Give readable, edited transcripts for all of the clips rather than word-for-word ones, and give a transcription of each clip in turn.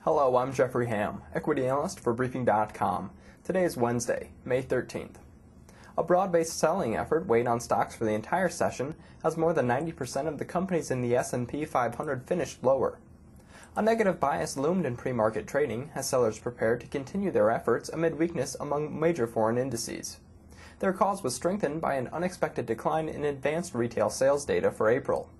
Hello, I'm Jeffrey Ham, equity analyst for Briefing.com. Today is Wednesday, May 13th. A broad-based selling effort weighed on stocks for the entire session as more than 90% of the companies in the S&P 500 finished lower. A negative bias loomed in pre-market trading as sellers prepared to continue their efforts amid weakness among major foreign indices. Their cause was strengthened by an unexpected decline in advanced retail sales data for April.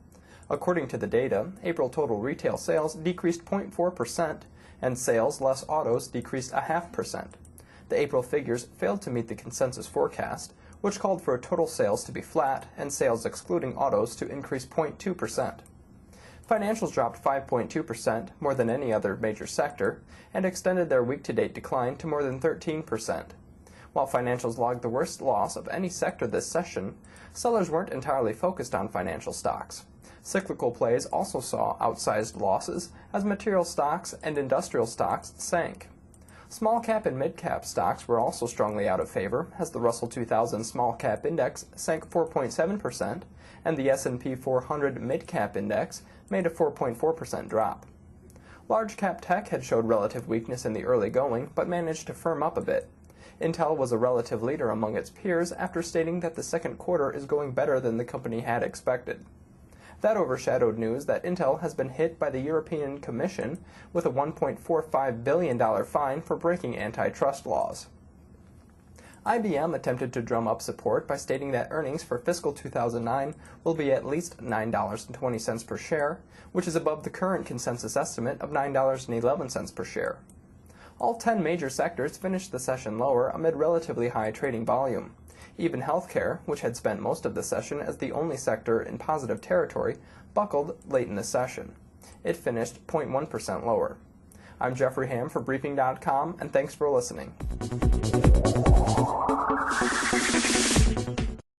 According to the data, April total retail sales decreased 0.4%, and sales less autos decreased 0.5%. The April figures failed to meet the consensus forecast, which called for total sales to be flat and sales excluding autos to increase 0.2%. Financials dropped 5.2%, more than any other major sector, and extended their week-to-date decline to more than 13%. While financials logged the worst loss of any sector this session, sellers weren't entirely focused on financial stocks. Cyclical plays also saw outsized losses as material stocks and industrial stocks sank. Small cap and mid cap stocks were also strongly out of favor as the Russell 2000 small cap index sank 4.7% and the S&P 400 mid cap index made a 4.4% drop. Large cap tech had showed relative weakness in the early going but managed to firm up a bit. Intel was a relative leader among its peers after stating that the second quarter is going better than the company had expected. That overshadowed news that Intel has been hit by the European Commission with a $1.45 billion fine for breaking antitrust laws. IBM attempted to drum up support by stating that earnings for fiscal 2009 will be at least $9.20 per share, which is above the current consensus estimate of $9.11 per share. All 10 major sectors finished the session lower amid relatively high trading volume. Even healthcare, which had spent most of the session as the only sector in positive territory, buckled late in the session. It finished 0.1% lower. I'm Jeffrey Ham for Briefing.com, and thanks for listening.